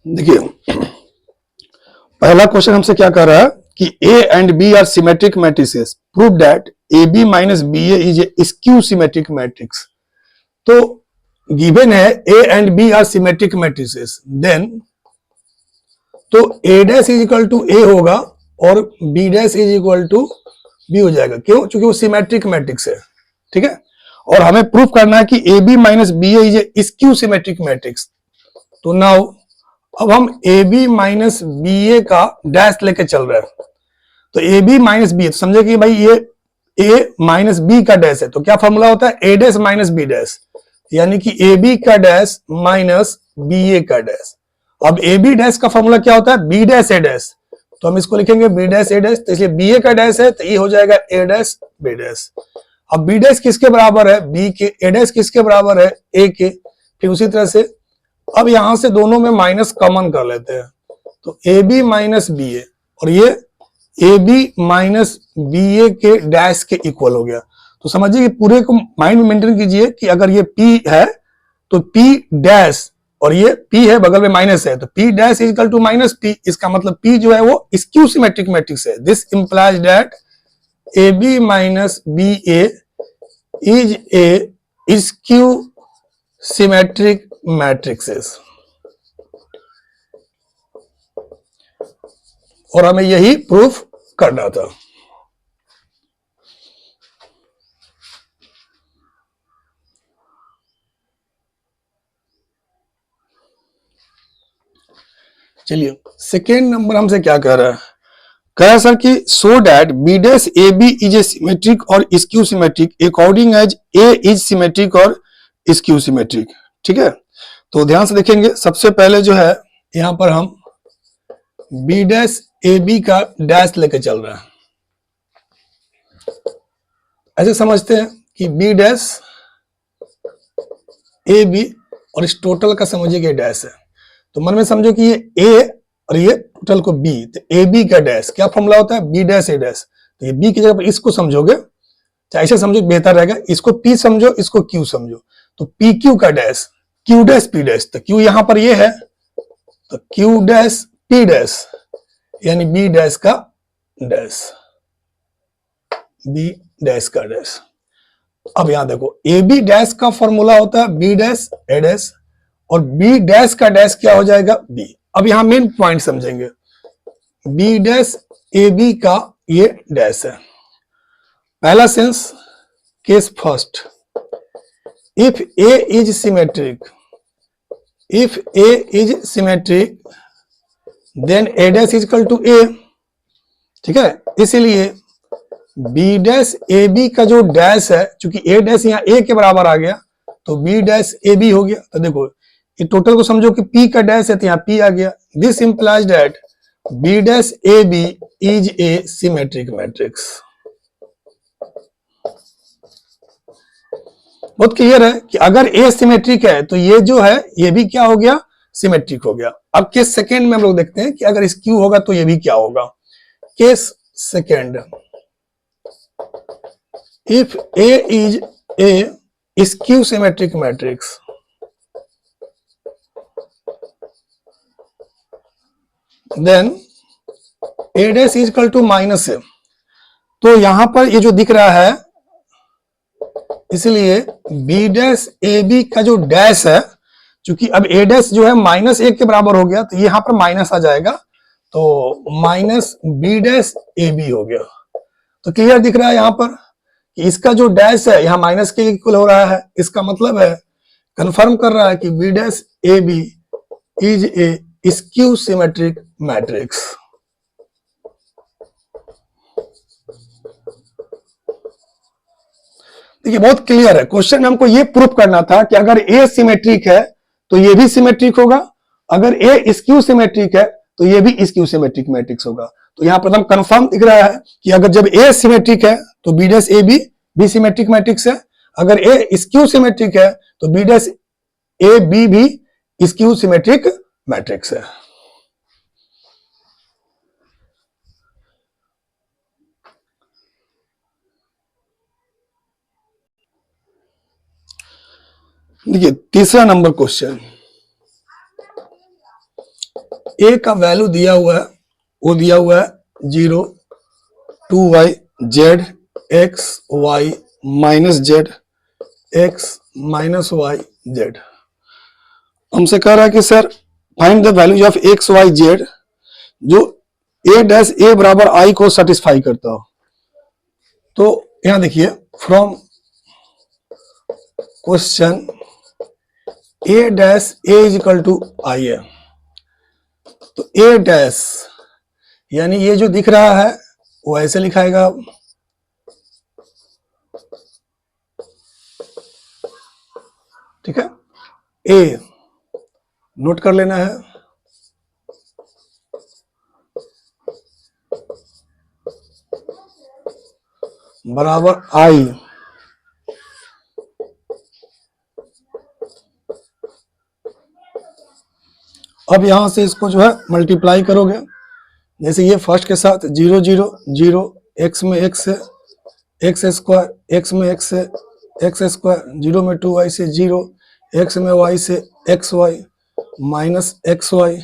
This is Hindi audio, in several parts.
देखिए, पहला क्वेश्चन हमसे क्या कह रहा है कि A and B are symmetric matrices, prove that A B minus B is a skew symmetric matrix. तो गिवन है A and B are symmetric matrices, then तो A dash is equal to A होगा और B dash is equal to B हो जाएगा। क्यों? क्योंकि वो सिमेट्रिक मैट्रिक्स है। ठीक है, और हमें प्रूफ करना है कि A B minus B is a skew symmetric matrix. तो नाउ अब हम A B minus B A का डैश लेके चल रहे हैं। तो ए बी माइनस बी, समझे कि भाई ये ए माइनस बी का डैश है, तो क्या फॉर्मूला होता है? ए डैश माइनस बी डैश, यानी कि ए बी का डैश माइनस बी ए का डैश। अब ए बी डैश का फॉर्मूला क्या होता है? बी डैश ए डैश, तो हम इसको लिखेंगे बी डैश ए डैश, तो इसलिए बी ए का डैश है तो ये हो जाएगा ए डैश बी डैश। अब बी डैश किसके बराबर है? बी के। ए डैश किसके बराबर है? ए के। फिर उसी तरह से अब यहां से दोनों में माइनस कॉमन कर लेते हैं, तो ए बी माइनस बी ए और ये ए बी माइनस बी ए के डैश के इक्वल हो गया। तो समझिए कि पूरे को माइंड में मेंटेन कीजिए कि अगर ये पी है तो पी डैश और ये पी है बगल में माइनस है, तो P dash is equal to minus P. इसका मतलब पी जो है वो स्क्यू सिमेट्रिक मैट्रिक्स है। This implies that A B minus B A is a skew symmetric matrices, और हमें यही प्रूफ करना था। चलिए, सेकेंड नंबर हमसे क्या कह रहा है? कह रहा है सर कि so that B dash A B is a symmetric or skew symmetric according as A is symmetric or skew symmetric. ठीक है, तो ध्यान से देखेंगे। सबसे पहले जो है यहां पर हम बी डैश ए बी का डैश लेके चल रहे हैं। ऐसे समझते हैं कि बी डैश ए बी और इस टोटल का समझिए कि डैश है, तो मन में समझो कि ये ए और ये टोटल को बी, तो ए बी का डैश क्या फॉर्मूला होता है? बी डैश ए डैश। तो ये बी की जगह पर इसको समझोगे, चाहे ऐसे समझो बेहतर रहेगा, इसको पी समझो, इसको क्यू समझो, तो पी क्यू का dash Q dash P dash. तो क्यू यहां पर ये है, तो क्यू डैश पी डैश यानी बी डैश का डैश, बी डैश का डैश। अब यहां देखो ए बी डैश का फॉर्मूला होता है बी डैश ए डैश और बी डैश का डैश क्या हो जाएगा? बी। अब यहां मेन पॉइंट समझेंगे, बी डैश ए बी का ये डैश है। पहला sense, case first, if A is symmetric, if A is symmetric then A dash is equal to A. ठीक है, इसीलिए बी डैश ए बी का जो डैश है, चूंकि ए डैश यहाँ ए के बराबर आ गया तो बी डैश ए बी हो गया। तो देखो ये टोटल को समझो कि पी का डैश है तो यहाँ पी आ गया। This implies that B dash A B is a symmetric matrix. बहुत क्लियर है कि अगर ए सिमेट्रिक है तो ये जो है ये भी क्या हो गया? सिमेट्रिक हो गया। अब केस सेकेंड में हम लोग देखते हैं कि अगर स्क्यू होगा तो ये भी क्या होगा। Case second, if A is a skew symmetric matrix, then A dash is equal to minus है। तो यहां पर ये जो दिख रहा है, इसलिए B डैश ए बी का जो डैश है, क्योंकि अब A डैश जो है माइनस एक के बराबर हो गया तो यहां पर माइनस आ जाएगा, तो minus B dash A B हो गया। तो क्लियर दिख रहा है यहां पर कि इसका जो डैश है यहां माइनस के इक्वल हो रहा है। इसका मतलब है, कंफर्म कर रहा है कि B dash A B is a skew symmetric matrix. देखिए बहुत क्लियर है। क्वेश्चन में हमको ये प्रूफ करना था कि अगर ए सिमेट्रिक है तो ये भी सिमेट्रिक होगा, अगर ए स्क्यू सिमेट्रिक है तो ये भी स्क्यू सिमेट्रिक मैट्रिक्स होगा। तो यहां पर हम कंफर्म दिख रहा है कि अगर जब ए सिमेट्रिक है तो B dash A B symmetric matrix है, अगर ए स्क्यू सिमेट्रिक है तो बी डैश ए बी भी स्क्यू सिमेट्रिक मैट्रिक्स है। देखिए तीसरा नंबर क्वेश्चन, ए का वैल्यू दिया हुआ है, वो दिया हुआ है 0, 2y z x y minus z x minus y z। हमसे कह रहा है कि sir find the value of x y z जो a डैश a बराबर i को सेटिस्फाई करता हो। तो यहां देखिए from question a dash a is equal to I है, तो a डैश यानी ये जो दिख रहा है वो ऐसे लिखाएगा, ठीक है, a नोट कर लेना है, बराबर i, अब यहां से इसको जो है मल्टीप्लाई करोगे, जैसे ये फर्स्ट के साथ 0 0 0, x में x से एक्स स्क्वायर, x में x से एक्स स्क्वायर, 0 में 2y से 0, x में y से X Y minus X Y,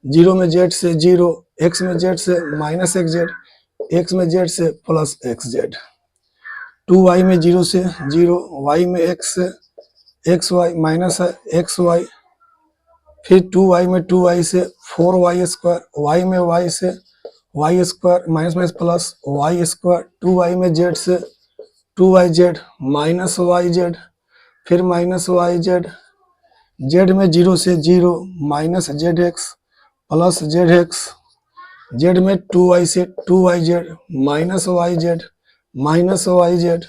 0 में z से 0, x में z से माइनस एक्स जेड, x में z से प्लस एक्स जेड, 2y में 0 से 0, y में x से एक्स वाई माइनस है एक्स वाई, फिर 2y में 2y से 4y स्क्वायर, y में y से y square minus minus plus y square, 2y में z से 2yz माइनस yz, फिर माइनस yz, z में 0 से 0 minus zx plus zx, z में 2y से 2yz minus yz minus yz,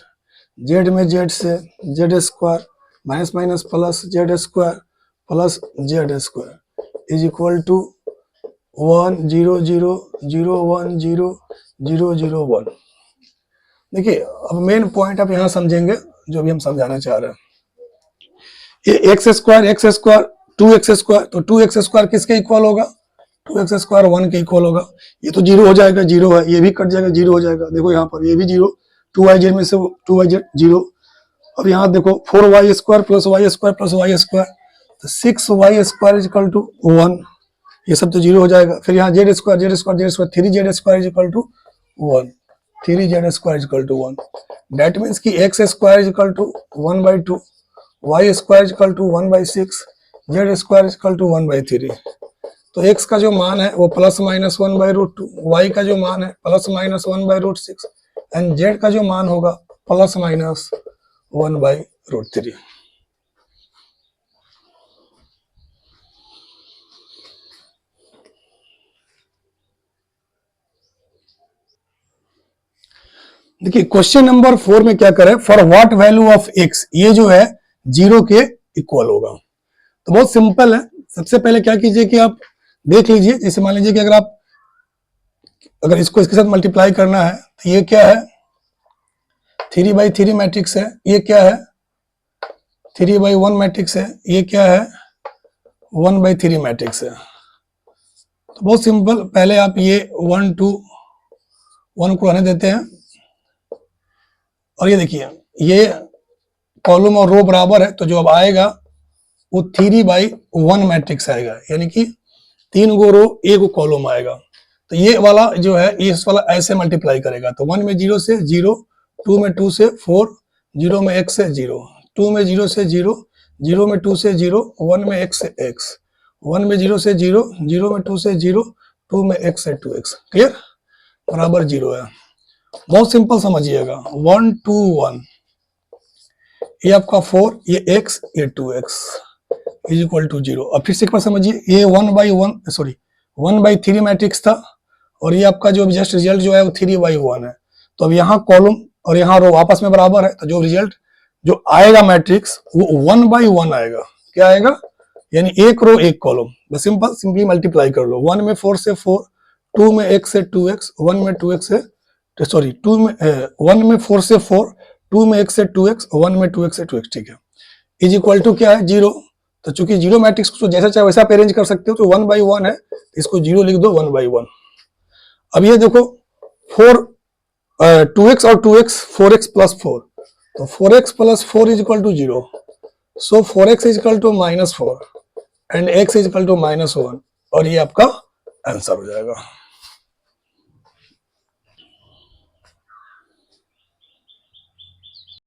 z में z से z square minus minus plus z square plus z square is equal to 1 0 0 0 1 0 0 0 1। देखिए अब मेन पॉइंट आप यहाँ समझेंगे जो भी हम समझाना चाह रहे हैं। ये एक्स स्क्वायर 2x स्क्वायर, तो 2x स्क्वायर किसके इक्वल होगा, 2x स्क्वायर 1 के इक्वल होगा, ये तो 0 हो जाएगा, 0 है, ये भी कट जाएगा, 0 हो जाएगा, देखो यहाँ पर ये भी 0, 2yz में से 2yz 0, और यहाँ देखो 4y square plus y square plus y square, तो 6y square is equal to 1, ये सब तो 0 हो जाएगा, फिर यहाँ z square 3z square is equal to 1, 3z square is equal to 1, that means कि x square is equal to 1/2, y square is equal to 1/6, z square is equal to 1/3। तो x का जो मान है वो प्लस माइनस 1/√2, y का जो मान है प्लस माइनस 1/√6 एंड z का जो मान होगा प्लस माइनस 1/√3। देखिए क्वेश्चन नंबर 4 में क्या करें, for what value of x, ये जो है 0 के इक्वल होगा। तो बहुत सिंपल है, सबसे पहले क्या कीजिए कि आप देख लीजिए, जैसे मान लीजिए कि अगर इसको इसके साथ मल्टीप्लाई करना है तो ये क्या है 3/3 मैट्रिक्स है, ये क्या है 3/1 मैट्रिक्स है, ये क्या है 1/3 मैट्रिक्स है। तो बहुत सिंपल, पहले आप ये 1 2 1 को रहने देते हैं, और ये देखिए ये कॉलम और रो बराबर है, तो जो अब आएगा वो 3/1 मैट्रिक्स आएगा, यानी कि 3 गो रो 1 कॉलम आएगा। तो ये वाला जो है इस वाला ऐसे मल्टीप्लाई करेगा, तो 1 में 0 से 0, 2 में 2 से 4, 0 में x से 0, 2 में 0 से 0, 0 में 2 से 0, 1 में x से x, 1 में 0 से 0, 0 में 2 से 0, 2 में x से 2x, क्लियर, बराबर 0 है। बहुत सिंपल समझिएगा, 1 2 1, ये आपका 4, ये x, ये 2x इज इक्वल टू 0। अब फिर से एक बार समझिए, ये 1/3 मैट्रिक्स था, और ये आपका जो जस्ट रिजल्ट जो है वो 3/1 है। तो अब यहाँ कॉलम और यहाँ रो आपस में बराबर है, तो जो रिजल्ट जो आएगा मैट्रिक्स वो 1/1 आएगा। क्या आएगा, यानी एक रो एक कॉलम, बस सिंपली मल्टीप्लाई कर लो। 1 में 4 से 4, 2 में x से 2x, 1 में 2x से 1 में 4 से 4, 2 में x से 2x, 1 में 2x से 2x, ठीक है, इज इक्वल टू क्या है 0। तो चूंकि 0 मैट्रिक्स को जैसा चाहे वैसा अरेंज कर सकते हो, तो 1/1 है, इसको 0 लिख दो 1/1। अब ये देखो 2x और 2x 4x प्लस 4, तो 4x plus 4 is equal to 0, so 4x is equal to -4 and x is equal to -1, और ये आपका आंसर हो जाएगा।